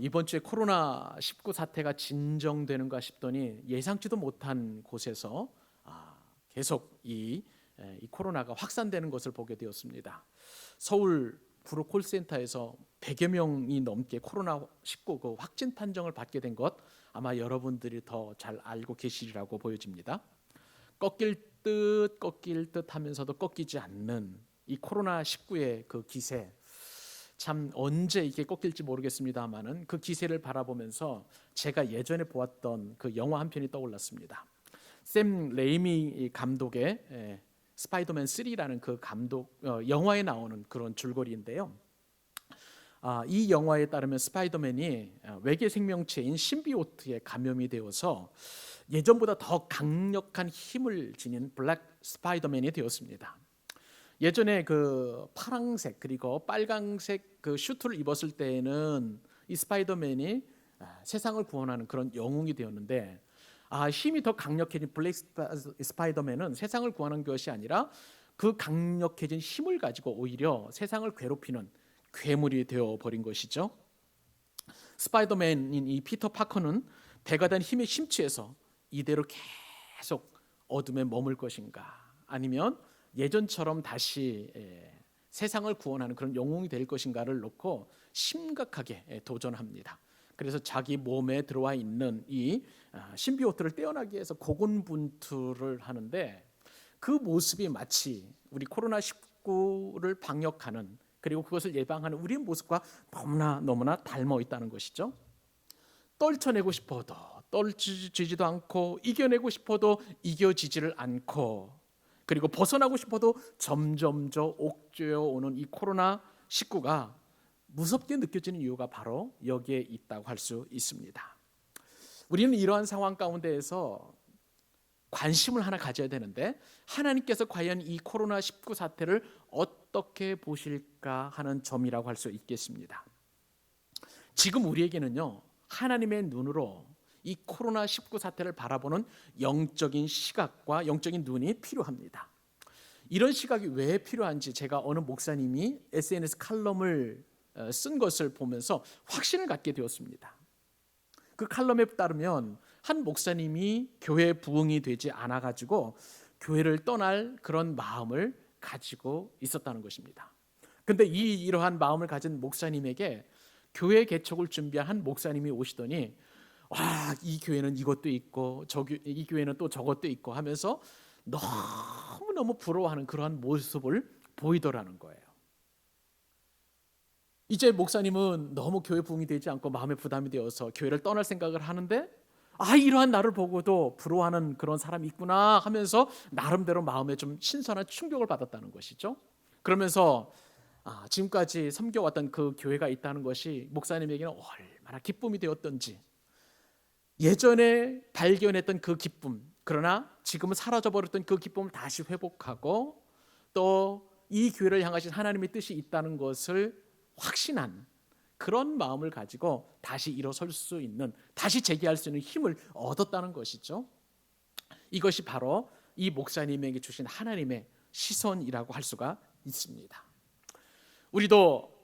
이번 주에 코로나19 사태가 진정되는가 싶더니 예상치도 못한 곳에서 계속 이 코로나가 확산되는 것을 보게 되었습니다. 서울 구로 콜센터에서 100여 명이 넘게 코로나19 그 확진 판정을 받게 된 것 아마 여러분들이 더 잘 알고 계시리라고 보여집니다. 꺾일 듯 하면서도 꺾이지 않는 이 코로나19의 그 기세, 참 언제 이게 꺾일지 모르겠습니다만은 그 기세를 바라보면서 제가 예전에 보았던 그 영화 한 편이 떠올랐습니다. 샘 레이미 감독의 스파이더맨 3라는 그 감독 영화에 나오는 그런 줄거리인데요. 이 영화에 따르면 스파이더맨이 외계 생명체인 신비오트에 감염이 되어서 예전보다 더 강력한 힘을 지닌 블랙 스파이더맨이 되었습니다. 예전에 그 파랑색 그리고 빨강색 그 슈트를 입었을 때에는 이 스파이더맨이 세상을 구원하는 그런 영웅이 되었는데, 힘이 더 강력해진 블랙 스파이더맨은 세상을 구하는 것이 아니라 그 강력해진 힘을 가지고 오히려 세상을 괴롭히는 괴물이 되어 버린 것이죠. 스파이더맨인 이 피터 파커는 배가 된 힘에 심취해서 이대로 계속 어둠에 머물 것인가, 아니면 예전처럼 다시 세상을 구원하는 그런 영웅이 될 것인가를 놓고 심각하게 도전합니다. 그래서 자기 몸에 들어와 있는 이 신비오트를 떼어나기 위해서 고군분투를 하는데, 그 모습이 마치 우리 코로나19를 방역하는 그리고 그것을 예방하는 우리의 모습과 너무나 닮아 있다는 것이죠. 떨쳐내고 싶어도 떨치지도 않고, 이겨내고 싶어도 이겨지지를 않고, 그리고 벗어나고 싶어도 점점 옥죄어 오는 이 코로나19가 무섭게 느껴지는 이유가 바로 여기에 있다고 할 수 있습니다. 우리는 이러한 상황 가운데에서 관심을 하나 가져야 되는데, 하나님께서 과연 이 코로나19 사태를 어떻게 보실까 하는 점이라고 할 수 있겠습니다. 지금 우리에게는요, 하나님의 눈으로 이 코로나19 사태를 바라보는 영적인 시각과 영적인 눈이 필요합니다. 이런 시각이 왜 필요한지 제가 어느 목사님이 SNS 칼럼을 쓴 것을 보면서 확신을 갖게 되었습니다. 그 칼럼에 따르면 한 목사님이 교회 부흥이 되지 않아 가지고 교회를 떠날 그런 마음을 가지고 있었다는 것입니다. 근데 이러한 마음을 가진 목사님에게 교회 개척을 준비한 한 목사님이 오시더니, 이 교회는 이것도 있고 이 교회는 또 저것도 있고 하면서 너무너무 부러워하는 그러한 모습을 보이더라는 거예요. 이제 목사님은 너무 교회 부흥이 되지 않고 마음에 부담이 되어서 교회를 떠날 생각을 하는데, 이러한 나를 보고도 부러워하는 그런 사람이 있구나 하면서 나름대로 마음에 좀 신선한 충격을 받았다는 것이죠. 그러면서 지금까지 섬겨왔던 그 교회가 있다는 것이 목사님에게는 얼마나 기쁨이 되었던지, 예전에 발견했던 그 기쁨, 그러나 지금은 사라져버렸던 그 기쁨을 다시 회복하고, 또 이 교회를 향하신 하나님의 뜻이 있다는 것을 확신한 그런 마음을 가지고 다시 일어설 수 있는, 다시 재기할 수 있는 힘을 얻었다는 것이죠. 이것이 바로 이 목사님에게 주신 하나님의 시선이라고 할 수가 있습니다. 우리도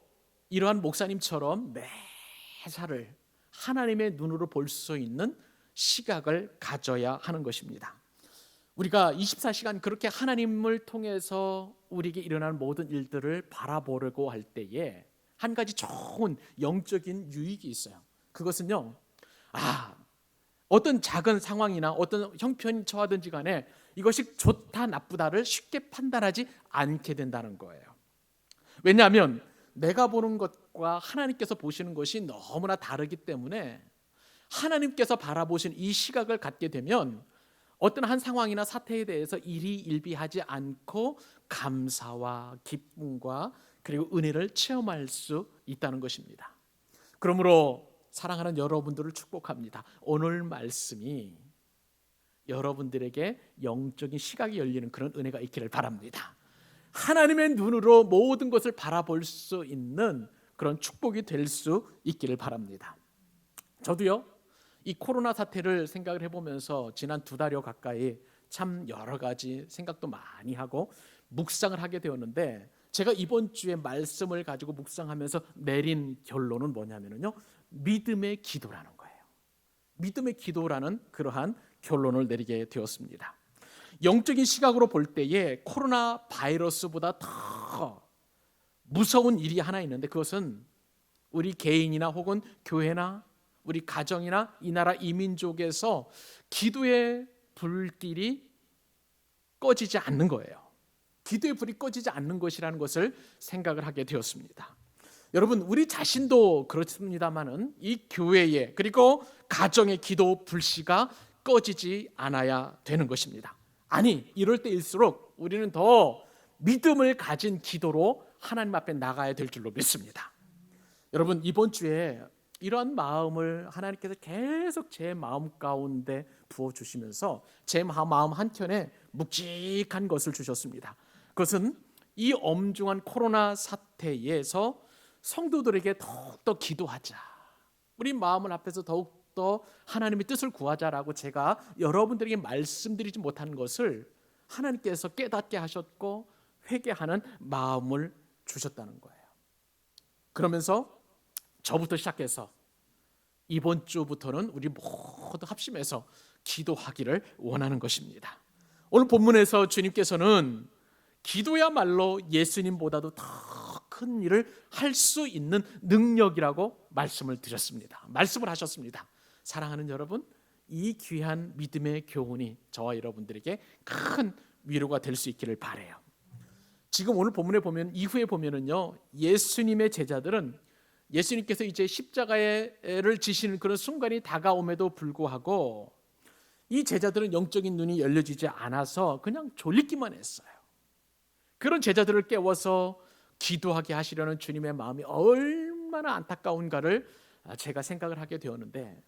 이러한 목사님처럼 매사를 하나님의 눈으로 볼 수 있는 시각을 가져야 하는 것입니다. 우리가 24시간 그렇게 하나님을 통해서 우리에게 일어나는 모든 일들을 바라보려고 할 때에 한 가지 좋은 영적인 유익이 있어요. 그것은요, 어떤 작은 상황이나 어떤 형편이 처하든지 간에 이것이 좋다 나쁘다를 쉽게 판단하지 않게 된다는 거예요. 왜냐하면 내가 보는 것과 하나님께서 보시는 것이 너무나 다르기 때문에, 하나님께서 바라보신 이 시각을 갖게 되면 어떤 한 상황이나 사태에 대해서 일희일비하지 않고 감사와 기쁨과 그리고 은혜를 체험할 수 있다는 것입니다. 그러므로 사랑하는 여러분들을 축복합니다. 오늘 말씀이 여러분들에게 영적인 시각이 열리는 그런 은혜가 있기를 바랍니다. 하나님의 눈으로 모든 것을 바라볼 수 있는 그런 축복이 될 수 있기를 바랍니다. 저도요, 이 코로나 사태를 생각을 해보면서 지난 2달여 가까이 참 여러 가지 생각도 많이 하고 묵상을 하게 되었는데, 제가 이번 주에 말씀을 가지고 묵상하면서 내린 결론은 뭐냐면요, 믿음의 기도라는 거예요. 믿음의 기도라는 그러한 결론을 내리게 되었습니다. 영적인 시각으로 볼 때에 코로나 바이러스보다 더 무서운 일이 하나 있는데, 그것은 우리 개인이나 혹은 교회나 우리 가정이나 이 나라 이 민족에서 기도의 불길이 꺼지지 않는 거예요. 기도의 불이 꺼지지 않는 것이라는 것을 생각을 하게 되었습니다. 여러분, 우리 자신도 그렇습니다만은 이 교회의 그리고 가정의 기도 불씨가 꺼지지 않아야 되는 것입니다. 아니, 이럴 때일수록 우리는 더 믿음을 가진 기도로 하나님 앞에 나가야 될 줄로 믿습니다. 여러분, 이번 주에 이러한 마음을 하나님께서 계속 제 마음 가운데 부어주시면서 제 마음 한켠에 묵직한 것을 주셨습니다. 그것은 이 엄중한 코로나 사태에서 성도들에게 더욱더 기도하자, 우리 마음을 앞에서 더욱더 하나님의 뜻을 구하자라고 제가 여러분들에게 말씀드리지 못한 것을 하나님께서 깨닫게 하셨고 회개하는 마음을 주셨다는 거예요. 그러면서 저부터 시작해서 이번 주부터는 우리 모두 합심해서 기도하기를 원하는 것입니다. 오늘 본문에서 주님께서는 기도야말로 예수님보다도 더 큰 일을 할 수 있는 능력이라고 말씀을 드렸습니다. 말씀을 하셨습니다. 사랑하는 여러분, 이 귀한 믿음의 교훈이 저와 여러분들에게 큰 위로가 될 수 있기를 바라요. 지금 오늘 본문에 보면 이후에 보면은요, 예수님의 제자들은 예수님께서 이제 십자가를 지시는 그런 순간이 다가옴에도 불구하고 이 제자들은 영적인 눈이 열려지지 않아서 그냥 졸리기만 했어요. 그런 제자들을 깨워서 기도하게 하시려는 주님의 마음이 얼마나 안타까운가를 제가 생각을 하게 되었는데,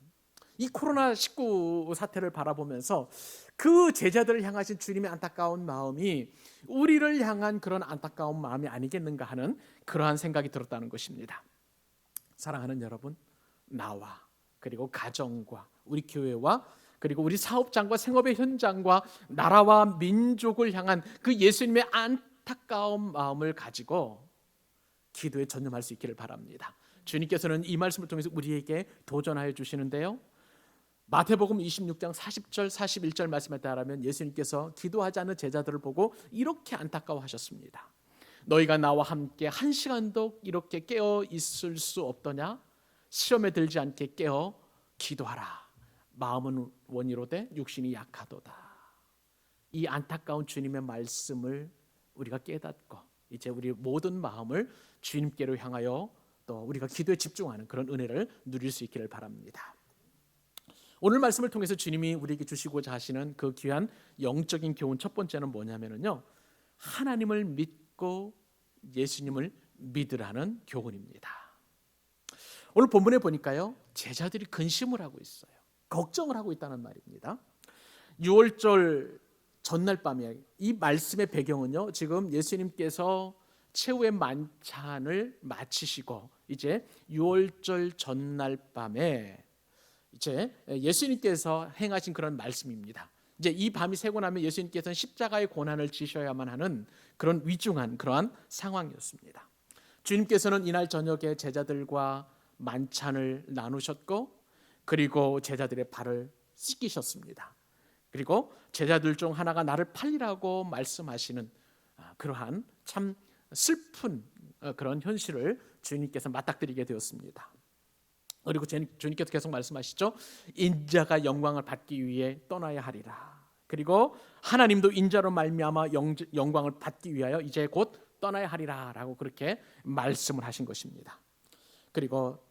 이 코로나19 사태를 바라보면서 그 제자들을 향하신 주님의 안타까운 마음이 우리를 향한 그런 안타까운 마음이 아니겠는가 하는 그러한 생각이 들었다는 것입니다. 사랑하는 여러분, 나와 그리고 가정과 우리 교회와 그리고 우리 사업장과 생업의 현장과 나라와 민족을 향한 그 예수님의 안타까운 마음을 가지고 기도에 전념할 수 있기를 바랍니다. 주님께서는 이 말씀을 통해서 우리에게 도전하여 주시는데요, 마태복음 26장 40절 41절 말씀에 따르면 예수님께서 기도하지 않는 제자들을 보고 이렇게 안타까워하셨습니다. 너희가 나와 함께 한 시간도 이렇게 깨어 있을 수 없더냐? 시험에 들지 않게 깨어 기도하라. 마음은 원이로되 육신이 약하도다. 이 안타까운 주님의 말씀을 우리가 깨닫고 이제 우리 모든 마음을 주님께로 향하여 또 우리가 기도에 집중하는 그런 은혜를 누릴 수 있기를 바랍니다. 오늘 말씀을 통해서 주님이 우리에게 주시고자 하시는 그 귀한 영적인 교훈 첫 번째는 뭐냐면요, 하나님을 믿고 예수님을 믿으라는 교훈입니다. 오늘 본문에 보니까요, 제자들이 근심을 하고 있어요. 걱정을 하고 있다는 말입니다. 6월절 전날 밤에, 이 말씀의 배경은요, 지금 예수님께서 최후의 만찬을 마치시고 이제 6월절 전날 밤에 이제 예수님께서 행하신 그런 말씀입니다. 이제 이 밤이 새고 나면 예수님께서는 십자가의 고난을 지셔야만 하는 그런 위중한 그러한 상황이었습니다. 주님께서는 이날 저녁에 제자들과 만찬을 나누셨고 그리고 제자들의 발을 씻기셨습니다. 그리고 제자들 중 하나가 나를 팔리라고 말씀하시는 그러한 참 슬픈 그런 현실을 주님께서 맞닥뜨리게 되었습니다. 그리고 주님께서 계속 말씀하시죠. 인자가 영광을 받기 위해 떠나야 하리라. 그리고 하나님도 인자로 말미암아 영광을 받기 위하여 이제 곧 떠나야 하리라라고 그렇게 말씀을 하신 것입니다. 그리고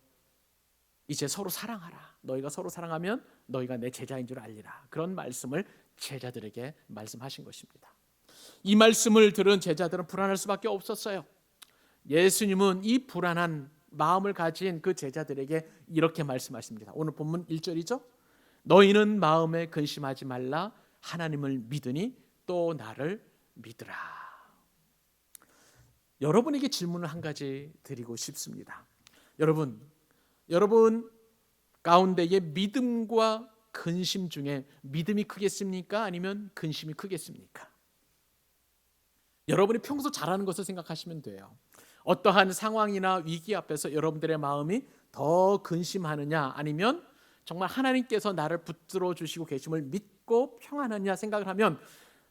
이제 서로 사랑하라. 너희가 서로 사랑하면 너희가 내 제자인 줄 알리라. 그런 말씀을 제자들에게 말씀하신 것입니다. 이 말씀을 들은 제자들은 불안할 수밖에 없었어요. 예수님은 이 불안한 마음을 가진 그 제자들에게 이렇게 말씀하십니다. 오늘 본문 1절이죠. 너희는 마음에 근심하지 말라. 하나님을 믿으니 또 나를 믿으라. 여러분에게 질문을 한 가지 드리고 싶습니다. 여러분 가운데의 믿음과 근심 중에 믿음이 크겠습니까? 아니면 근심이 크겠습니까? 여러분이 평소 잘하는 것을 생각하시면 돼요. 어떠한 상황이나 위기 앞에서 여러분들의 마음이 더 근심하느냐, 아니면 정말 하나님께서 나를 붙들어 주시고 계심을 믿고 평안하냐 생각을 하면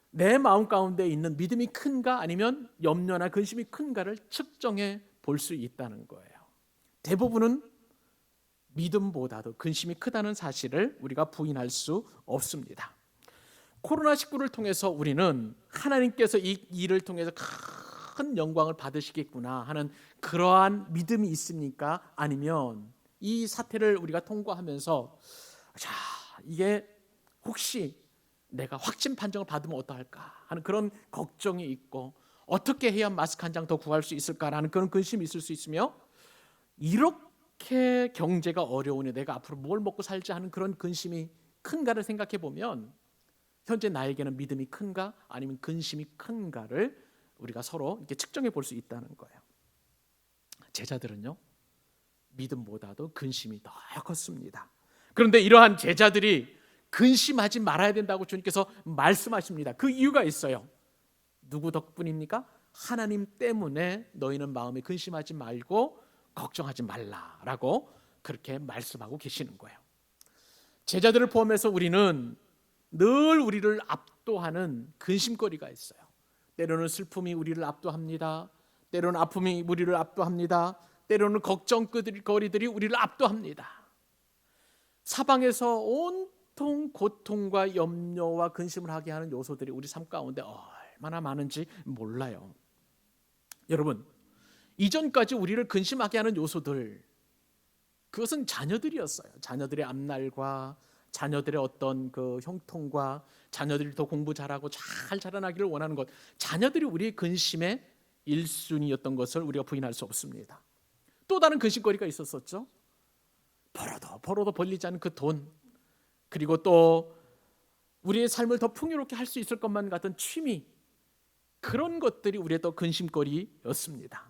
내 마음 가운데 있는 믿음이 큰가 아니면 염려나 근심이 큰가를 측정해 볼 수 있다는 거예요. 대부분은 믿음보다도 근심이 크다는 사실을 우리가 부인할 수 없습니다. 코로나19를 통해서 우리는 하나님께서 이 일을 통해서 큰 영광을 받으시겠구나 하는 그러한 믿음이 있습니까? 아니면 이 사태를 우리가 통과하면서 자, 이게 혹시 내가 확진 판정을 받으면 어떠할까 하는 그런 걱정이 있고, 어떻게 해야 마스크 한 장 더 구할 수 있을까라는 그런 근심이 있을 수 있으며, 이렇게 경제가 어려우니 내가 앞으로 뭘 먹고 살지 하는 그런 근심이 큰가를 생각해 보면 현재 나에게는 믿음이 큰가 아니면 근심이 큰가를 우리가 서로 이렇게 측정해 볼 수 있다는 거예요. 제자들은요, 믿음보다도 근심이 더 컸습니다. 그런데 이러한 제자들이 근심하지 말아야 된다고 주님께서 말씀하십니다. 그 이유가 있어요. 누구 덕분입니까? 하나님 때문에 너희는 마음에 근심하지 말고 걱정하지 말라라고 그렇게 말씀하고 계시는 거예요. 제자들을 포함해서 우리는 늘 우리를 압도하는 근심거리가 있어요. 때로는 슬픔이 우리를 압도합니다. 때로는 아픔이 우리를 압도합니다. 때로는 걱정거리들이 우리를 압도합니다. 사방에서 온통 고통과 염려와 근심을 하게 하는 요소들이 우리 삶 가운데 얼마나 많은지 몰라요. 여러분, 이전까지 우리를 근심하게 하는 요소들, 그것은 자녀들이었어요. 자녀들의 앞날과 자녀들의 어떤 그 형통과 자녀들이 더 공부 잘하고 잘 자라나기를 원하는 것, 자녀들이 우리의 근심의 1순위였던 것을 우리가 부인할 수 없습니다. 또 다른 근심거리가 있었었죠. 벌어도 벌리지 않은 그 돈, 그리고 또 우리의 삶을 더 풍요롭게 할 수 있을 것만 같은 취미, 그런 것들이 우리의 또 근심거리였습니다.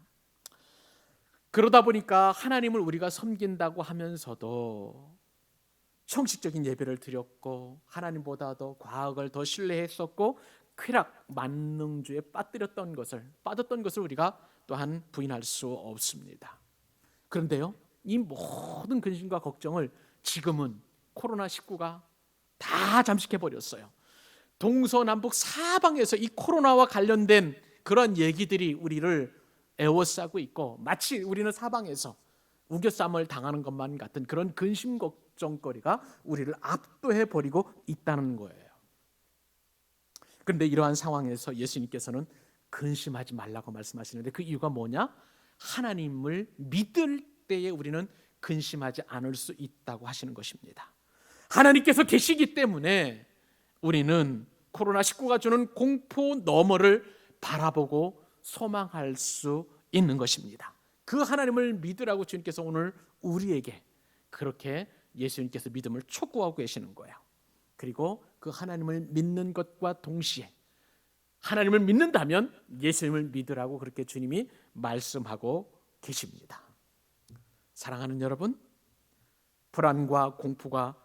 그러다 보니까 하나님을 우리가 섬긴다고 하면서도 형식적인 예배를 드렸고 하나님보다도 과학을 더 신뢰했었고 쾌락, 만능주의에 빠졌던 것을 우리가 또한 부인할 수 없습니다. 그런데요, 이 모든 근심과 걱정을 지금은 코로나19가 다 잠식해 버렸어요. 동서남북 사방에서 이 코로나와 관련된 그런 얘기들이 우리를 에워싸고 있고, 마치 우리는 사방에서 우겨쌈을 당하는 것만 같은 그런 근심 걱정거리가 우리를 압도해 버리고 있다는 거예요. 그런데 이러한 상황에서 예수님께서는 근심하지 말라고 말씀하시는데, 그 이유가 뭐냐? 하나님을 믿을 때에 우리는 근심하지 않을 수 있다고 하시는 것입니다. 하나님께서 계시기 때문에 우리는 코로나19가 주는 공포 너머를 바라보고 소망할 수 있는 것입니다. 그 하나님을 믿으라고 주님께서 오늘 우리에게 그렇게 예수님께서 믿음을 촉구하고 계시는 거예요. 그리고 그 하나님을 믿는 것과 동시에 하나님을 믿는다면 예수님을 믿으라고 그렇게 주님이 말씀하고 계십니다. 사랑하는 여러분, 불안과 공포가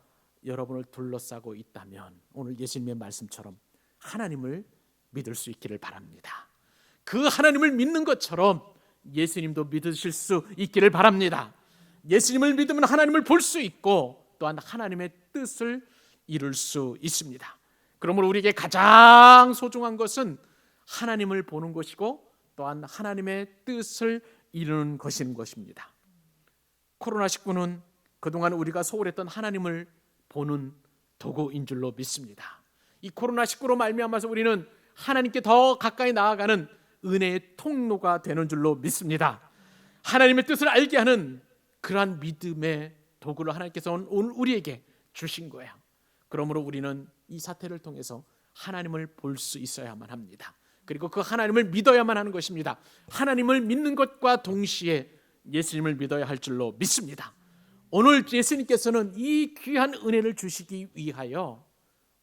여러분을 둘러싸고 있다면 오늘 예수님의 말씀처럼 하나님을 믿을 수 있기를 바랍니다. 그 하나님을 믿는 것처럼 예수님도 믿으실 수 있기를 바랍니다. 예수님을 믿으면 하나님을 볼 수 있고 또한 하나님의 뜻을 이룰 수 있습니다. 그러므로 우리에게 가장 소중한 것은 하나님을 보는 것이고 또한 하나님의 뜻을 이루는 것입니다. 코로나19는 그동안 우리가 소홀했던 하나님을 보는 도구인 줄로 믿습니다. 이 코로나19로 말미암아서 우리는 하나님께 더 가까이 나아가는 은혜의 통로가 되는 줄로 믿습니다. 하나님의 뜻을 알게 하는 그러한 믿음의 도구를 하나님께서 오늘 우리에게 주신 거예요. 그러므로 우리는 이 사태를 통해서 하나님을 볼 수 있어야만 합니다. 그리고 그 하나님을 믿어야만 하는 것입니다. 하나님을 믿는 것과 동시에 예수님을 믿어야 할 줄로 믿습니다. 오늘 예수님께서는 이 귀한 은혜를 주시기 위하여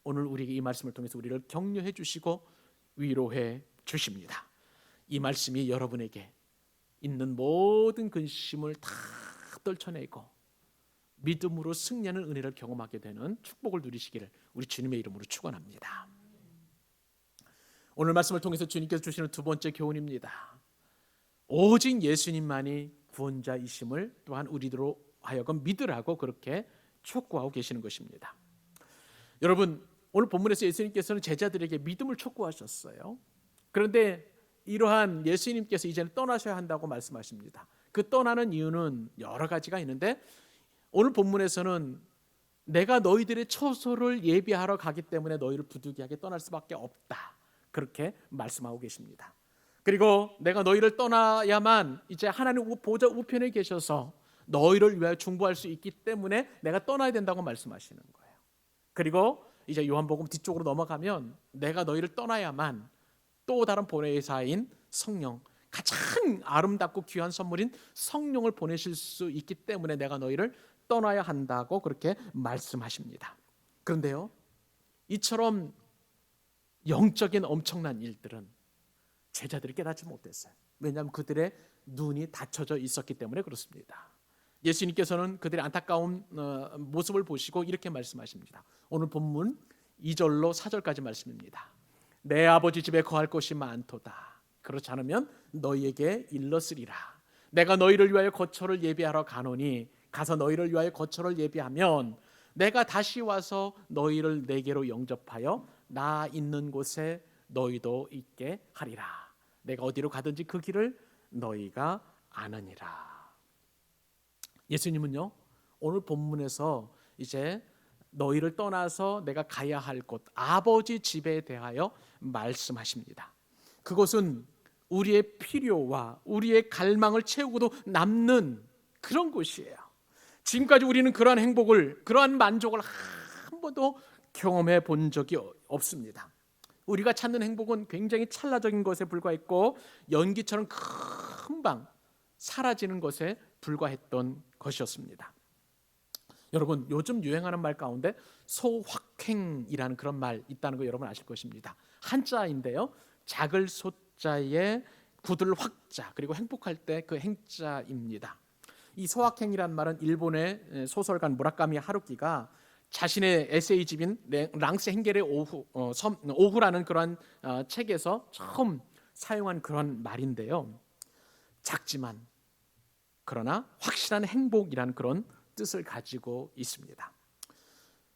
오늘 우리에게 이 말씀을 통해서 우리를 격려해 주시고 위로해 주십니다. 이 말씀이 여러분에게 있는 모든 근심을 다 떨쳐내고 믿음으로 승리하는 은혜를 경험하게 되는 축복을 누리시기를 우리 주님의 이름으로 축원합니다. 오늘 말씀을 통해서 주님께서 주시는 두 번째 교훈입니다. 오직 예수님만이 구원자이심을 또한 우리로 하여금 믿으라고 그렇게 촉구하고 계시는 것입니다. 여러분, 오늘 본문에서 예수님께서는 제자들에게 믿음을 촉구하셨어요. 그런데 이러한 예수님께서 이제는 떠나셔야 한다고 말씀하십니다. 그 떠나는 이유는 여러 가지가 있는데 오늘 본문에서는 내가 너희들의 처소를 예비하러 가기 때문에 너희를 부득이하게 떠날 수밖에 없다, 그렇게 말씀하고 계십니다. 그리고 내가 너희를 떠나야만 이제 하나님 보좌 우편에 계셔서 너희를 위하여 중보할 수 있기 때문에 내가 떠나야 된다고 말씀하시는 거예요. 그리고 이제 요한복음 뒤쪽으로 넘어가면 내가 너희를 떠나야만 또 다른 보혜사인 성령, 가장 아름답고 귀한 선물인 성령을 보내실 수 있기 때문에 내가 너희를 떠나야 한다고 그렇게 말씀하십니다. 그런데요, 이처럼 영적인 엄청난 일들은 제자들이 깨닫지 못했어요. 왜냐하면 그들의 눈이 닫혀져 있었기 때문에 그렇습니다. 예수님께서는 그들의 안타까운 모습을 보시고 이렇게 말씀하십니다. 오늘 본문 2절로 4절까지 말씀입니다. 내 아버지 집에 거할 곳이 많도다. 그렇지 않으면 너희에게 일렀으리라. 내가 너희를 위하여 거처를 예비하러 가노니 가서 너희를 위하여 거처를 예비하면 내가 다시 와서 너희를 내게로 영접하여 나 있는 곳에 너희도 있게 하리라. 내가 어디로 가든지 그 길을 너희가 아느니라. 예수님은요, 오늘 본문에서 이제 너희를 떠나서 내가 가야 할 곳, 아버지 집에 대하여 말씀하십니다. 그곳은 우리의 필요와 우리의 갈망을 채우고도 남는 그런 곳이에요. 지금까지 우리는 그러한 행복을, 그러한 만족을 한 번도 경험해 본 적이 없습니다. 우리가 찾는 행복은 굉장히 찰나적인 것에 불과했고 연기처럼 금방 사라지는 것에 불과했던 것이었습니다. 여러분, 요즘 유행하는 말 가운데 소확행이라는 그런 말 있다는 거 여러분 아실 것입니다. 한자인데요, 작을 소자에 굳을 확자, 그리고 행복할 때 그 행자입니다. 이 소확행이라는 말은 일본의 소설가 무라카미 하루키가 자신의 에세이집인 랑스 행겔의 오후라는 그런 책에서 처음 사용한 그런 말인데요, 작지만 그러나 확실한 행복이라는 그런 뜻을 가지고 있습니다.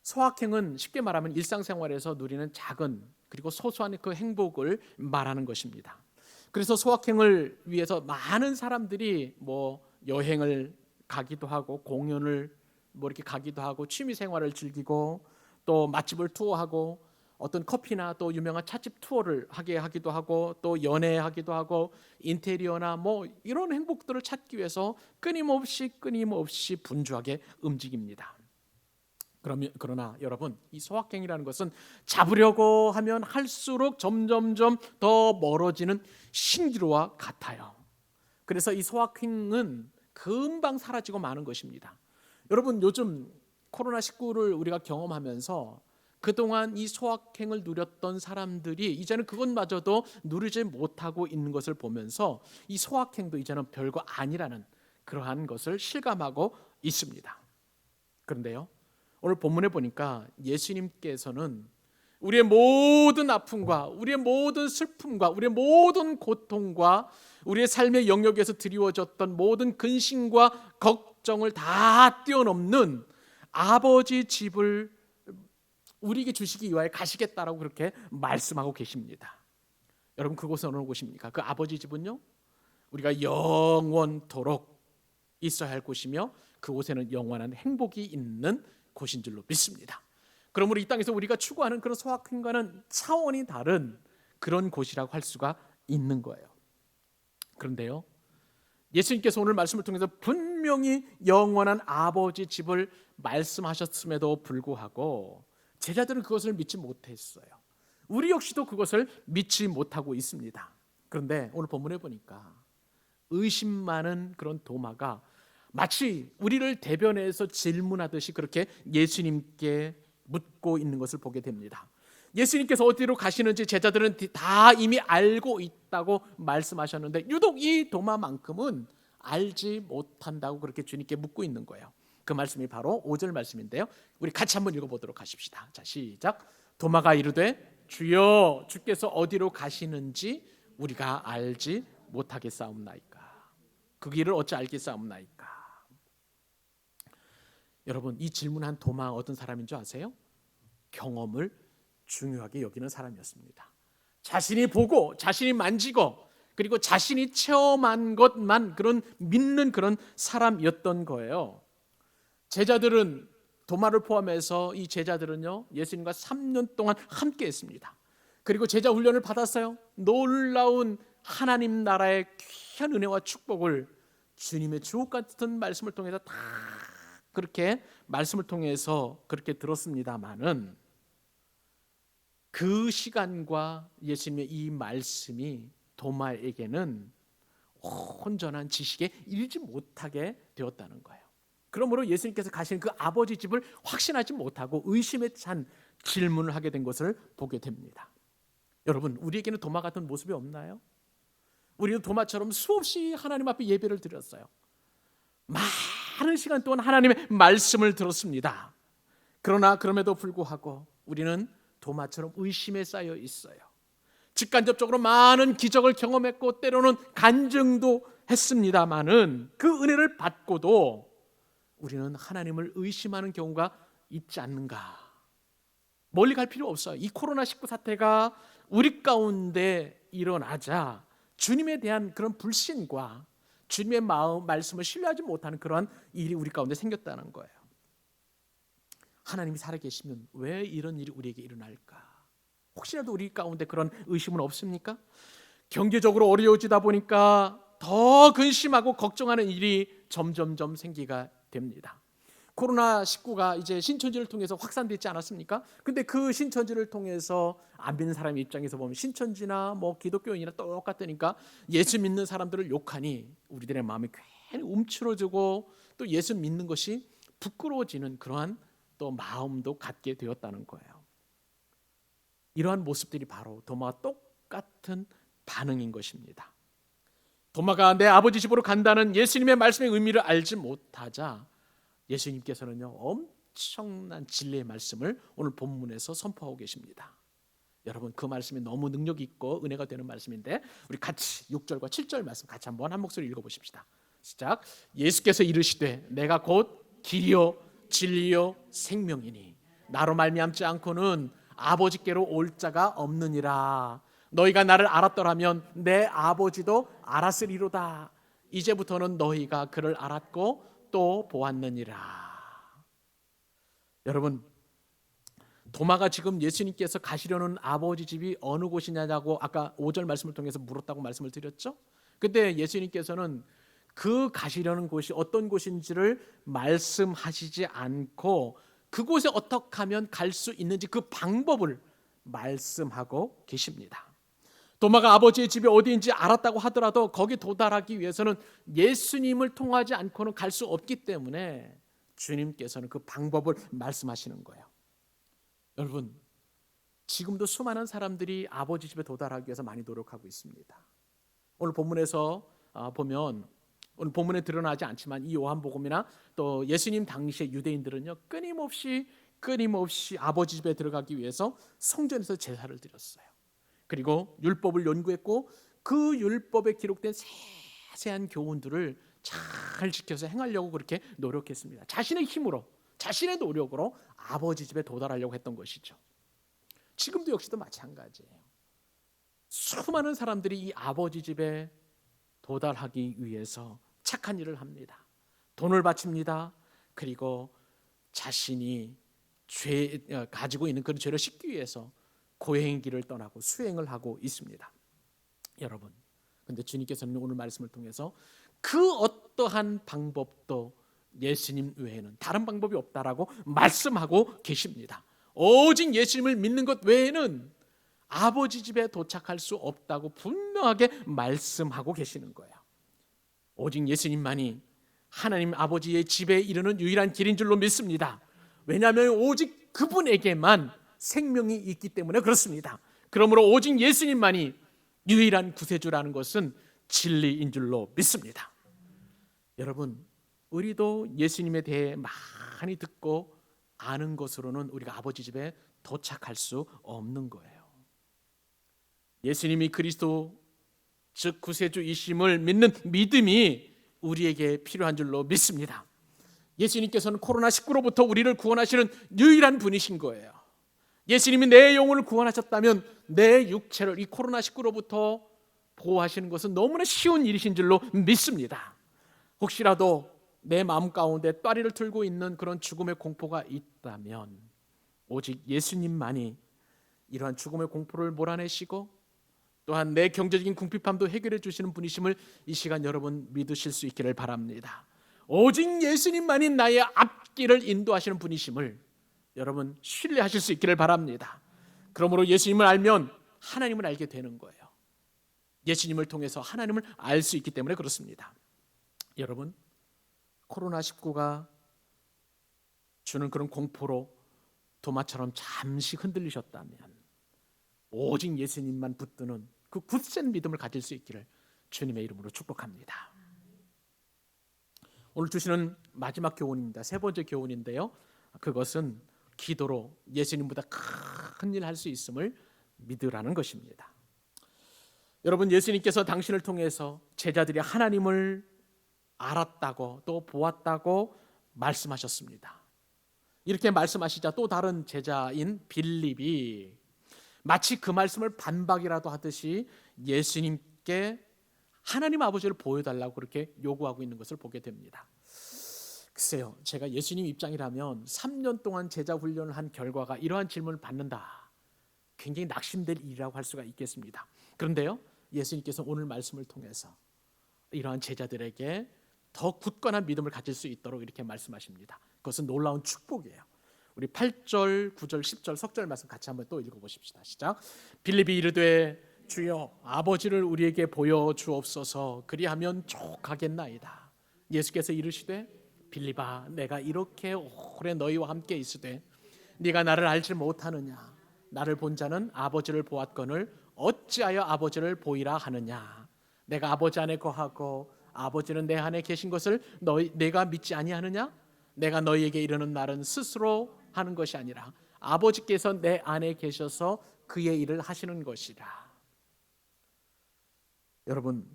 소확행은 쉽게 말하면 일상생활에서 누리는 작은 그리고 소소한 그 행복을 말하는 것입니다. 그래서 소확행을 위해서 많은 사람들이 여행을 가기도 하고 공연을 이렇게 가기도 하고 취미 생활을 즐기고 또 맛집을 투어하고 어떤 커피나 또 유명한 찻집 투어를 하게 하기도 하고 또 연애하기도 하고 인테리어나 이런 행복들을 찾기 위해서 끊임없이 분주하게 움직입니다. 그러나 여러분, 이 소확행이라는 것은 잡으려고 하면 할수록 점점점 더 멀어지는 신기루와 같아요. 그래서 이 소확행은 금방 사라지고 마는 것입니다. 여러분, 요즘 코로나19를 우리가 경험하면서 그동안 이 소확행을 누렸던 사람들이 이제는 그것마저도 누리지 못하고 있는 것을 보면서 이 소확행도 이제는 별거 아니라는 그러한 것을 실감하고 있습니다. 그런데요, 오늘 본문에 보니까 예수님께서는 우리의 모든 아픔과 우리의 모든 슬픔과 우리의 모든 고통과 우리의 삶의 영역에서 드리워졌던 모든 근심과 걱정을 다 뛰어넘는 아버지 집을 우리에게 주시기 위하여 가시겠다라고 그렇게 말씀하고 계십니다. 여러분, 그곳은 어느 곳입니까? 그 아버지 집은요, 우리가 영원토록 있어야 할 곳이며 그곳에는 영원한 행복이 있는 곳인 줄로 믿습니다. 그러므로 이 땅에서 우리가 추구하는 그런 소확행과는 차원이 다른 그런 곳이라고 할 수가 있는 거예요. 그런데요, 예수님께서 오늘 말씀을 통해서 분명히 영원한 아버지 집을 말씀하셨음에도 불구하고 제자들은 그것을 믿지 못했어요. 우리 역시도 그것을 믿지 못하고 있습니다. 그런데 오늘 본문에 보니까 의심 많은 그런 도마가 마치 우리를 대변해서 질문하듯이 그렇게 예수님께 묻고 있는 것을 보게 됩니다. 예수님께서 어디로 가시는지 제자들은 다 이미 알고 있다고 말씀하셨는데 유독 이 도마만큼은 알지 못한다고 그렇게 주님께 묻고 있는 거예요. 그 말씀이 바로 5절 말씀인데요, 우리 같이 한번 읽어보도록 하십시다. 자, 시작. 도마가 이르되 주여, 주께서 어디로 가시는지 우리가 알지 못하겠사옵나이까. 그 길을 어찌 알겠사옵나이까. 여러분, 이 질문한 도마 어떤 사람인 줄 아세요? 경험을 중요하게 여기는 사람이었습니다. 자신이 보고 자신이 만지고 그리고 자신이 체험한 것만 그런 믿는 그런 사람이었던 거예요. 제자들은, 도마를 포함해서 이 제자들은요, 예수님과 3년 동안 함께 했습니다. 그리고 제자 훈련을 받았어요. 놀라운 하나님 나라의 귀한 은혜와 축복을 주님의 주옥 같은 말씀을 통해서 다 그렇게 말씀을 통해서 그렇게 들었습니다마는 그 시간과 예수님의 이 말씀이 도마에게는 온전한 지식에 이르지 못하게 되었다는 거예요. 그러므로 예수님께서 가신 그 아버지 집을 확신하지 못하고 의심에 찬 질문을 하게 된 것을 보게 됩니다. 여러분, 우리에게는 도마 같은 모습이 없나요? 우리는 도마처럼 수없이 하나님 앞에 예배를 드렸어요. 많은 시간 동안 하나님의 말씀을 들었습니다. 그러나 그럼에도 불구하고 우리는 도마처럼 의심에 쌓여 있어요. 직간접적으로 많은 기적을 경험했고 때로는 간증도 했습니다마는 그 은혜를 받고도 우리는 하나님을 의심하는 경우가 있지 않는가? 멀리 갈 필요 없어요. 이 코로나19 사태가 우리 가운데 일어나자 주님에 대한 그런 불신과 주님의 마음, 말씀을 신뢰하지 못하는 그러한 일이 우리 가운데 생겼다는 거예요. 하나님이 살아계시면 왜 이런 일이 우리에게 일어날까? 혹시라도 우리 가운데 그런 의심은 없습니까? 경제적으로 어려워지다 보니까 더 근심하고 걱정하는 일이 점점점 생기가 됩니다. 코로나19가 이제 신천지를 통해서 확산되지 않았습니까? 근데 그 신천지를 통해서 안 믿는 사람 입장에서 보면 신천지나 뭐 기독교인이나 똑같으니까 예수 믿는 사람들을 욕하니 우리들의 마음이 괜히 움츠러지고 또 예수 믿는 것이 부끄러워지는 그러한 또 마음도 갖게 되었다는 거예요. 이러한 모습들이 바로 도마와 똑같은 반응인 것입니다. 도마가 내 아버지 집으로 간다는 예수님의 말씀의 의미를 알지 못하자 예수님께서는요, 엄청난 진리의 말씀을 오늘 본문에서 선포하고 계십니다. 여러분, 그 말씀이 너무 능력 있고 은혜가 되는 말씀인데 우리 같이 6절과 7절 말씀 같이 한번 한 목소리 읽어보십시다. 시작. 예수께서 이르시되 내가 곧 길이요 진리요 생명이니 나로 말미암지 않고는 아버지께로 올 자가 없느니라. 너희가 나를 알았더라면 내 아버지도 알았으리로다. 이제부터는 너희가 그를 알았고 또 보았느니라. 여러분, 도마가 지금 예수님께서 가시려는 아버지 집이 어느 곳이냐고 아까 5절 말씀을 통해서 물었다고 말씀을 드렸죠. 근데 예수님께서는 그 가시려는 곳이 어떤 곳인지를 말씀하시지 않고 그곳에 어떻게 하면 갈 수 있는지 그 방법을 말씀하고 계십니다. 도마가 아버지의 집이 어디인지 알았다고 하더라도 거기 도달하기 위해서는 예수님을 통하지 않고는 갈 수 없기 때문에 주님께서는 그 방법을 말씀하시는 거예요. 여러분, 지금도 수많은 사람들이 아버지 집에 도달하기 위해서 많이 노력하고 있습니다. 오늘 본문에서 보면 오늘 본문에 드러나지 않지만 이 요한복음이나 또 예수님 당시의 유대인들은요, 끊임없이 아버지 집에 들어가기 위해서 성전에서 제사를 드렸어요. 그리고 율법을 연구했고 그 율법에 기록된 세세한 교훈들을 잘 지켜서 행하려고 그렇게 노력했습니다. 자신의 힘으로, 자신의 노력으로 아버지 집에 도달하려고 했던 것이죠. 지금도 역시도 마찬가지예요. 수많은 사람들이 이 아버지 집에 도달하기 위해서 착한 일을 합니다. 돈을 바칩니다. 그리고 자신이 가지고 있는 그런 죄를 씻기 위해서 고행의 길을 떠나고 수행을 하고 있습니다. 여러분, 근데 주님께서는 오늘 말씀을 통해서 그 어떠한 방법도 예수님 외에는 다른 방법이 없다라고 말씀하고 계십니다. 오직 예수님을 믿는 것 외에는 아버지 집에 도착할 수 없다고 분명하게 말씀하고 계시는 거예요. 오직 예수님만이 하나님 아버지의 집에 이르는 유일한 길인 줄로 믿습니다. 왜냐하면 오직 그분에게만 생명이 있기 때문에 그렇습니다. 그러므로 오직 예수님만이 유일한 구세주라는 것은 진리인 줄로 믿습니다. 여러분, 우리도 예수님에 대해 많이 듣고 아는 것으로는 우리가 아버지 집에 도착할 수 없는 거예요. 예수님이 그리스도 즉 구세주이심을 믿는 믿음이 우리에게 필요한 줄로 믿습니다. 예수님께서는 코로나19로부터 우리를 구원하시는 유일한 분이신 거예요. 예수님이 내 영혼을 구원하셨다면 내 육체를 이 코로나19로부터 보호하시는 것은 너무나 쉬운 일이신 줄로 믿습니다. 혹시라도 내 마음 가운데 따리를 틀고 있는 그런 죽음의 공포가 있다면 오직 예수님만이 이러한 죽음의 공포를 몰아내시고 또한 내 경제적인 궁핍함도 해결해 주시는 분이심을 이 시간 여러분 믿으실 수 있기를 바랍니다. 오직 예수님만이 나의 앞길을 인도하시는 분이심을 여러분 신뢰하실 수 있기를 바랍니다. 그러므로 예수님을 알면 하나님을 알게 되는 거예요. 예수님을 통해서 하나님을 알 수 있기 때문에 그렇습니다. 여러분, 코로나19가 주는 그런 공포로 도마처럼 잠시 흔들리셨다면 오직 예수님만 붙드는 그 굳센 믿음을 가질 수 있기를 주님의 이름으로 축복합니다. 오늘 주시는 마지막 교훈입니다. 세 번째 교훈인데요, 그것은 기도로 예수님보다 큰 일 할 수 있음을 믿으라는 것입니다. 여러분, 예수님께서 당신을 통해서 제자들이 하나님을 알았다고 또 보았다고 말씀하셨습니다. 이렇게 말씀하시자 또 다른 제자인 빌립이 마치 그 말씀을 반박이라도 하듯이 예수님께 하나님 아버지를 보여달라고 그렇게 요구하고 있는 것을 보게 됩니다. 글쎄요, 제가 예수님 입장이라면 3년 동안 제자 훈련을 한 결과가 이러한 질문을 받는다, 굉장히 낙심될 일이라고 할 수가 있겠습니다. 그런데요, 예수님께서 오늘 말씀을 통해서 이러한 제자들에게 더 굳건한 믿음을 가질 수 있도록 이렇게 말씀하십니다. 그것은 놀라운 축복이에요. 우리 8절, 9절, 10절 석절 말씀 같이 한번 또 읽어보십시다. 시작. 빌립이 이르되 주여 아버지를 우리에게 보여주옵소서, 그리하면 족하겠나이다. 예수께서 이르시되 빌립아, 내가 이렇게 오래 너희와 함께 있으되 네가 나를 알지 못하느냐? 나를 본 자는 아버지를 보았거늘 어찌하여 아버지를 보이라 하느냐? 내가 아버지 안에 거하고 아버지는 내 안에 계신 것을 내가 믿지 아니하느냐? 내가 너희에게 이르는 말은 스스로 하는 것이 아니라 아버지께서 내 안에 계셔서 그의 일을 하시는 것이라. 여러분,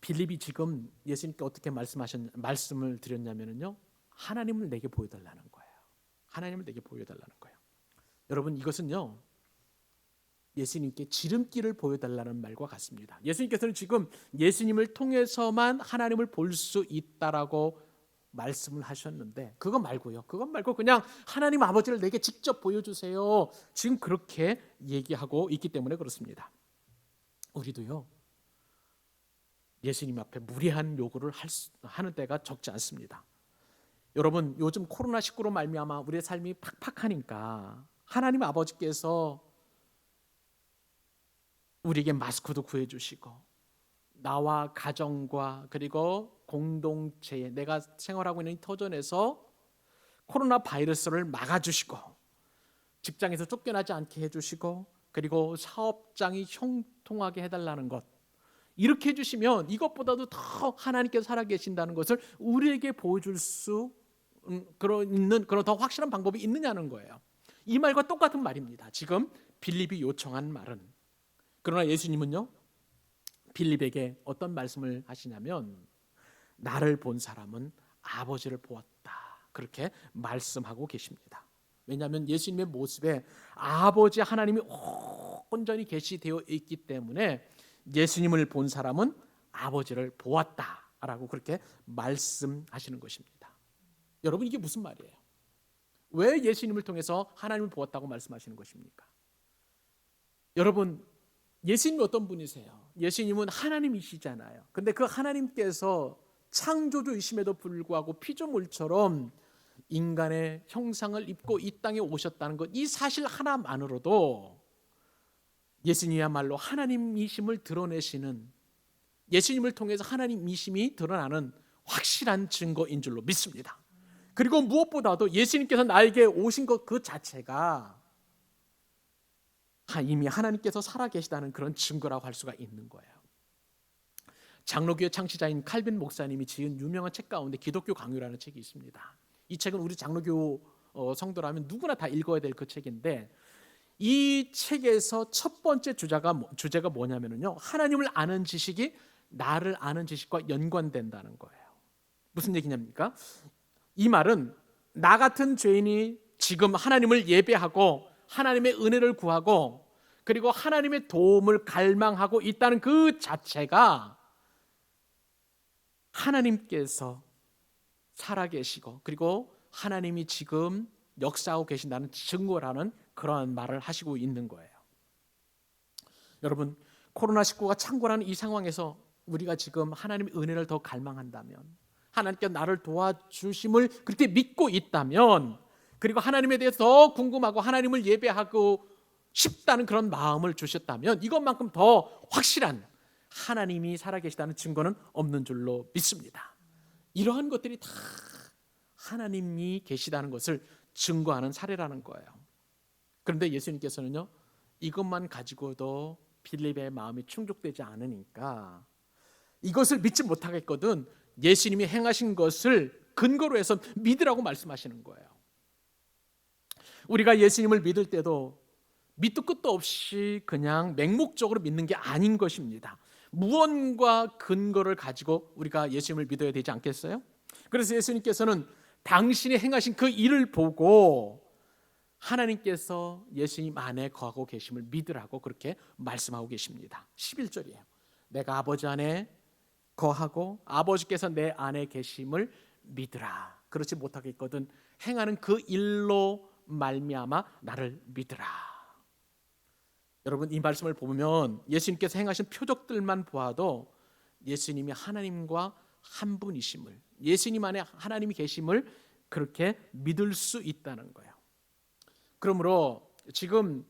빌립이 지금 예수님께 어떻게 말씀을 드렸냐면요, 하나님을 내게 보여달라는 거예요. 하나님을 내게 보여달라는 거예요. 여러분, 이것은요 예수님께 지름길을 보여달라는 말과 같습니다. 예수님께서는 지금 예수님을 통해서만 하나님을 볼 수 있다라고 말씀을 하셨는데 그것 말고 그냥 하나님 아버지를 내게 직접 보여주세요, 지금 그렇게 얘기하고 있기 때문에 그렇습니다. 우리도요 예수님 앞에 무리한 요구를 하는 때가 적지 않습니다. 여러분, 요즘 코로나19로 말미암아 우리의 삶이 팍팍하니까 하나님 아버지께서 우리에게 마스크도 구해주시고 나와 가정과 그리고 공동체에 내가 생활하고 있는 이 터전에서 코로나 바이러스를 막아주시고 직장에서 쫓겨나지 않게 해주시고 그리고 사업장이 형통하게 해달라는 것, 이렇게 해주시면 이것보다도 더 하나님께서 살아계신다는 것을 우리에게 보여줄 수 있는 그런 더 확실한 방법이 있느냐는 거예요. 이 말과 똑같은 말입니다. 지금 빌립이 요청한 말은. 그러나 예수님은요 빌립에게 어떤 말씀을 하시냐면 나를 본 사람은 아버지를 보았다, 그렇게 말씀하고 계십니다. 왜냐하면 예수님의 모습에 아버지 하나님이 온전히 계시되어 있기 때문에 예수님을 본 사람은 아버지를 보았다라고 그렇게 말씀하시는 것입니다. 여러분, 이게 무슨 말이에요? 왜 예수님을 통해서 하나님을 보았다고 말씀하시는 것입니까? 여러분, 예수님이 어떤 분이세요? 예수님은 하나님이시잖아요. 근데 그 하나님께서 창조주이심에도 불구하고 피조물처럼 인간의 형상을 입고 이 땅에 오셨다는 것, 이 사실 하나만으로도 예수님이야말로 하나님이심을 드러내시는, 예수님을 통해서 하나님이심이 드러나는 확실한 증거인 줄로 믿습니다. 그리고 무엇보다도 예수님께서 나에게 오신 것 그 자체가 이미 하나님께서 살아계시다는 그런 증거라고 할 수가 있는 거예요. 장로교의 창시자인 칼빈 목사님이 지은 유명한 책 가운데 기독교 강요라는 책이 있습니다. 이 책은 우리 장로교 성도라면 누구나 다 읽어야 될 그 책인데, 이 책에서 첫 번째 주제가 뭐냐면요, 하나님을 아는 지식이 나를 아는 지식과 연관된다는 거예요. 무슨 얘기냐입니까? 이 말은 나 같은 죄인이 지금 하나님을 예배하고 하나님의 은혜를 구하고 그리고 하나님의 도움을 갈망하고 있다는 그 자체가 하나님께서 살아계시고 그리고 하나님이 지금 역사하고 계신다는 증거라는 그러한 말을 하시고 있는 거예요. 여러분, 코로나19가 창궐하는 이 상황에서 우리가 지금 하나님의 은혜를 더 갈망한다면, 하나님께 나를 도와주심을 그렇게 믿고 있다면, 그리고 하나님에 대해서 더 궁금하고 하나님을 예배하고 싶다는 그런 마음을 주셨다면 이것만큼 더 확실한 하나님이 살아계시다는 증거는 없는 줄로 믿습니다. 이러한 것들이 다 하나님이 계시다는 것을 증거하는 사례라는 거예요. 그런데 예수님께서는요, 이것만 가지고도 빌립의 마음이 충족되지 않으니까 이것을 믿지 못하겠거든 예수님이 행하신 것을 근거로 해서 믿으라고 말씀하시는 거예요. 우리가 예수님을 믿을 때도 밑도 끝도 없이 그냥 맹목적으로 믿는 게 아닌 것입니다. 무언가 근거를 가지고 우리가 예수님을 믿어야 되지 않겠어요? 그래서 예수님께서는 당신이 행하신 그 일을 보고 하나님께서 예수님 안에 거하고 계심을 믿으라고 그렇게 말씀하고 계십니다. 11절이에요. 내가 아버지 안에 거하고 아버지께서 내 안에 계심을 믿으라. 그렇지 못하겠거든 행하는 그 일로 말미암아 나를 믿으라. 여러분, 이 말씀을 보면 예수님께서 행하신 표적들만 보아도 예수님이 하나님과 한 분이심을, 예수님 안에 하나님이 계심을 그렇게 믿을 수 있다는 거예요. 그러므로 지금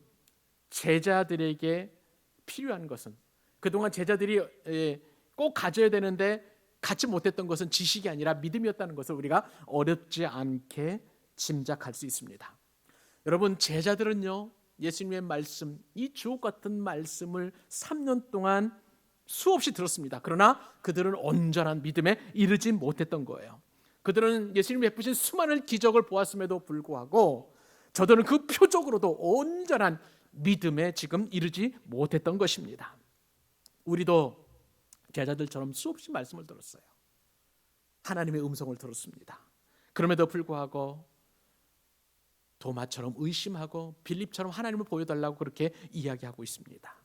제자들에게 필요한 것은, 그동안 제자들이 꼭 가져야 되는데 갖지 못했던 것은 지식이 아니라 믿음이었다는 것을 우리가 어렵지 않게 짐작할 수 있습니다. 여러분, 제자들은요, 예수님의 말씀, 이 주옥 같은 말씀을 3년 동안 수없이 들었습니다. 그러나 그들은 온전한 믿음에 이르지 못했던 거예요. 그들은 예수님이 베푸신 수많은 기적을 보았음에도 불구하고 저들은 그 표적으로도 온전한 믿음에 지금 이르지 못했던 것입니다. 우리도 제자들처럼 수없이 말씀을 들었어요. 하나님의 음성을 들었습니다. 그럼에도 불구하고 도마처럼 의심하고 빌립처럼 하나님을 보여달라고 그렇게 이야기하고 있습니다.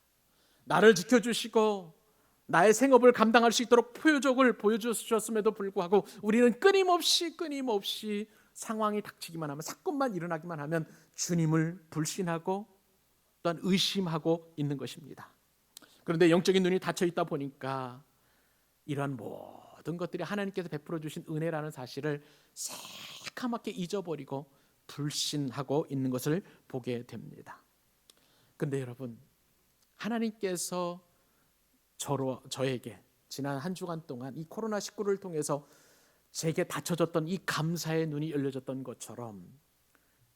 나를 지켜주시고 나의 생업을 감당할 수 있도록 표적을 보여주셨음에도 불구하고 우리는 끊임없이 상황이 닥치기만 하면, 사건만 일어나기만 하면 주님을 불신하고 또한 의심하고 있는 것입니다. 그런데 영적인 눈이 닫혀 있다 보니까 이러한 모든 것들이 하나님께서 베풀어 주신 은혜라는 사실을 새카맣게 잊어버리고 불신하고 있는 것을 보게 됩니다. 그런데 여러분, 하나님께서 저에게 지난 한 주간 동안 이 코로나19를 통해서 제게 닫혀졌던 이 감사의 눈이 열려졌던 것처럼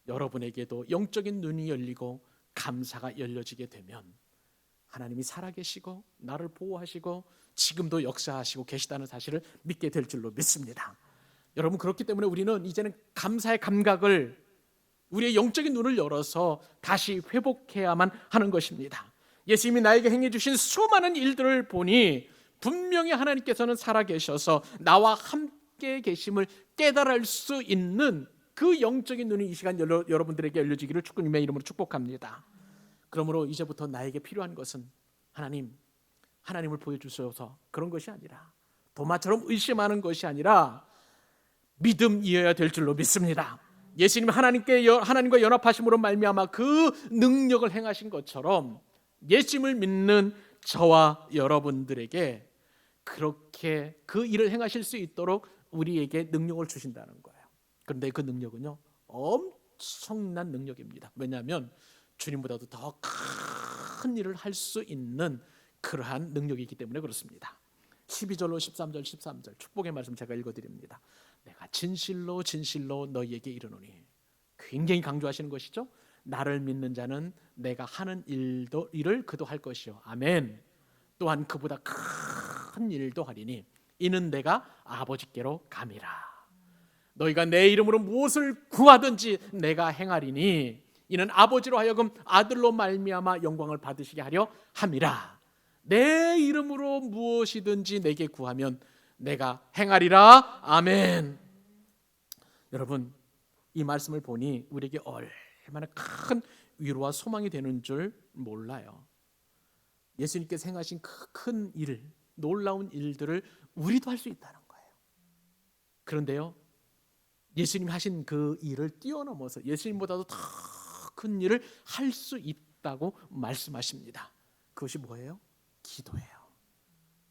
여러분에게도 영적인 눈이 열리고 감사가 열려지게 되면 하나님이 살아계시고 나를 보호하시고 지금도 역사하시고 계시다는 사실을 믿게 될 줄로 믿습니다. 여러분, 그렇기 때문에 우리는 이제는 감사의 감각을, 우리의 영적인 눈을 열어서 다시 회복해야만 하는 것입니다. 예수님이 나에게 행해 주신 수많은 일들을 보니 분명히 하나님께서는 살아계셔서 나와 함께 계심을 깨달을 수 있는 그 영적인 눈이 이 시간 여러분들에게 열려지기를 주님의 이름으로 축복합니다. 그러므로 이제부터 나에게 필요한 것은 하나님을 보여주셔서 그런 것이 아니라, 도마처럼 의심하는 것이 아니라 믿음이어야 될 줄로 믿습니다. 예수님 하나님과 연합하심으로 말미암아 그 능력을 행하신 것처럼 예수님을 믿는 저와 여러분들에게 그렇게 그 일을 행하실 수 있도록 우리에게 능력을 주신다는 거예요. 그런데 그 능력은요, 엄청난 능력입니다. 왜냐하면 주님보다도 더 큰 일을 할 수 있는 그러한 능력이기 때문에 그렇습니다. 12절로 13절 축복의 말씀 제가 읽어드립니다. 내가 진실로 너희에게 이르노니, 굉장히 강조하시는 것이죠. 나를 믿는 자는 내가 하는 일을 그도 할 것이요, 아멘. 또한 그보다 큰 일도 하리니 이는 내가 아버지께로 감이라. 너희가 내 이름으로 무엇을 구하든지 내가 행하리니 이는 아버지로 하여금 아들로 말미암아 영광을 받으시게 하려 함이라. 내 이름으로 무엇이든지 내게 구하면 내가 행하리라. 아멘. 여러분, 이 말씀을 보니 우리에게 얼마나 큰 위로와 소망이 되는 줄 몰라요. 예수님께서 행하신 그 큰 일, 놀라운 일들을 우리도 할 수 있다는 거예요. 그런데요, 예수님 하신 그 일을 뛰어넘어서 예수님보다도 더 큰 일을 할 수 있다고 말씀하십니다. 그것이 뭐예요? 기도예요.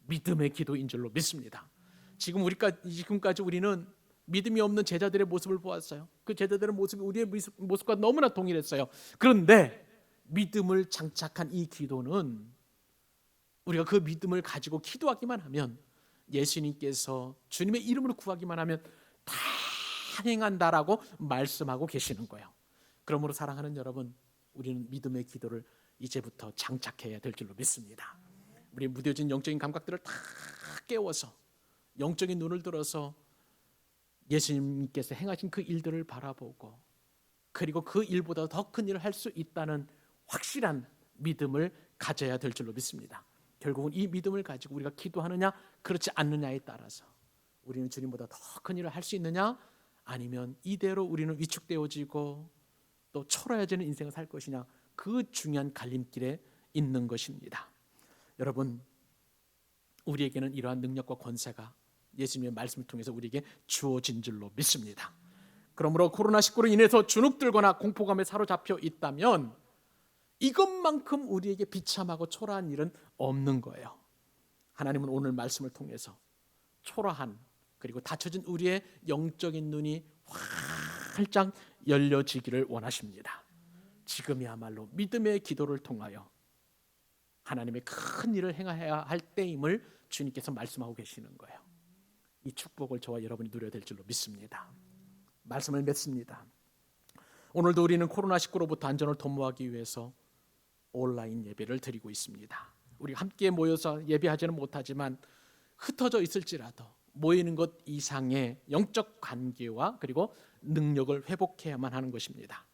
믿음의 기도인 줄로 믿습니다. 지금까지 우리는 믿음이 없는 제자들의 모습을 보았어요. 그 제자들의 모습이 우리의 모습과 너무나 동일했어요. 그런데 믿음을 장착한 이 기도는 우리가 그 믿음을 가지고 기도하기만 하면, 예수님께서 주님의 이름으로 구하기만 하면 다 행한다라고 말씀하고 계시는 거예요. 그러므로 사랑하는 여러분, 우리는 믿음의 기도를 이제부터 장착해야 될 줄로 믿습니다. 우리 무뎌진 영적인 감각들을 다 깨워서 영적인 눈을 들어서 예수님께서 행하신 그 일들을 바라보고, 그리고 그 일보다 더 큰 일을 할 수 있다는 확실한 믿음을 가져야 될 줄로 믿습니다. 결국은 이 믿음을 가지고 우리가 기도하느냐 그렇지 않느냐에 따라서 우리는 주님보다 더 큰 일을 할 수 있느냐, 아니면 이대로 우리는 위축되어지고 또 초라해지는 인생을 살 것이냐, 그 중요한 갈림길에 있는 것입니다. 여러분, 우리에게는 이러한 능력과 권세가 예수님의 말씀을 통해서 우리에게 주어진 줄로 믿습니다. 그러므로 코로나19로 인해서 주눅들거나 공포감에 사로잡혀 있다면 이것만큼 우리에게 비참하고 초라한 일은 없는 거예요. 하나님은 오늘 말씀을 통해서 초라한, 그리고 닫혀진 우리의 영적인 눈이 활짝 열려지기를 원하십니다. 지금이야말로 믿음의 기도를 통하여 하나님의 큰 일을 행해야 할 때임을 주님께서 말씀하고 계시는 거예요. 이 축복을 저와 여러분이 누려야 될 줄로 믿습니다. 말씀을 맺습니다. 오늘도 우리는 코로나19로부터 안전을 도모하기 위해서 온라인 예배를 드리고 있습니다. 우리 함께 모여서 예배하지는 못하지만 흩어져 있을지라도 모이는 것 이상의 영적 관계와 그리고 능력을 회복해야만 하는 것입니다.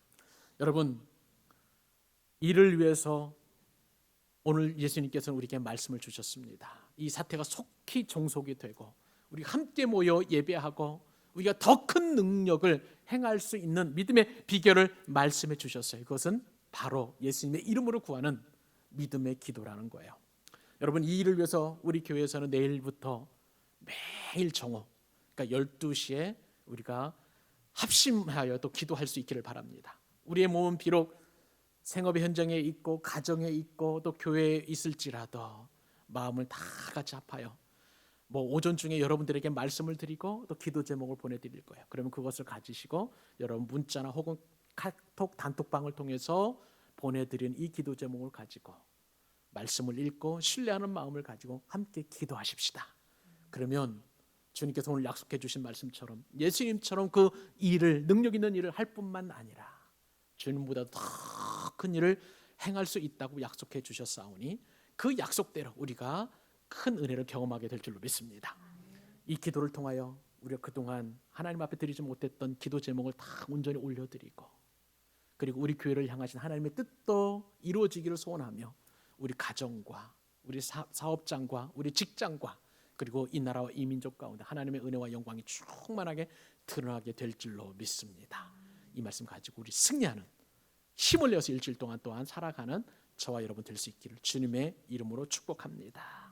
여러분, 이를 위해서 오늘 예수님께서는 우리에게 말씀을 주셨습니다. 이 사태가 속히 종속이 되고 우리가 함께 모여 예배하고 우리가 더 큰 능력을 행할 수 있는 믿음의 비결을 말씀해 주셨어요. 그것은 바로 예수님의 이름으로 구하는 믿음의 기도라는 거예요. 여러분, 이 일을 위해서 우리 교회에서는 내일부터 매일 정오, 그러니까 12시에 우리가 합심하여 또 기도할 수 있기를 바랍니다. 우리의 몸은 비록 생업의 현장에 있고 가정에 있고 또 교회에 있을지라도 마음을 다 같이 합하여 오전 중에 여러분들에게 말씀을 드리고 또 기도 제목을 보내드릴 거예요. 그러면 그것을 가지시고 여러분 문자나 혹은 카톡 단톡방을 통해서 보내드린 이 기도 제목을 가지고 말씀을 읽고 신뢰하는 마음을 가지고 함께 기도하십시다. 그러면 주님께서 오늘 약속해 주신 말씀처럼 예수님처럼 그 일을, 능력 있는 일을 할 뿐만 아니라 주님보다 더 큰 일을 행할 수 있다고 약속해 주셨사오니 그 약속대로 우리가 큰 은혜를 경험하게 될 줄로 믿습니다. 이 기도를 통하여 우리가 그동안 하나님 앞에 드리지 못했던 기도 제목을 다 온전히 올려드리고, 그리고 우리 교회를 향하신 하나님의 뜻도 이루어지기를 소원하며 우리 가정과 우리 사업장과 우리 직장과 그리고 이 나라와 이 민족 가운데 하나님의 은혜와 영광이 충만하게 드러나게 될 줄로 믿습니다. 이 말씀 가지고 우리 승리하는, 힘을 내어서 일주일 동안 또한 살아가는 저와 여러분 될 수 있기를 주님의 이름으로 축복합니다.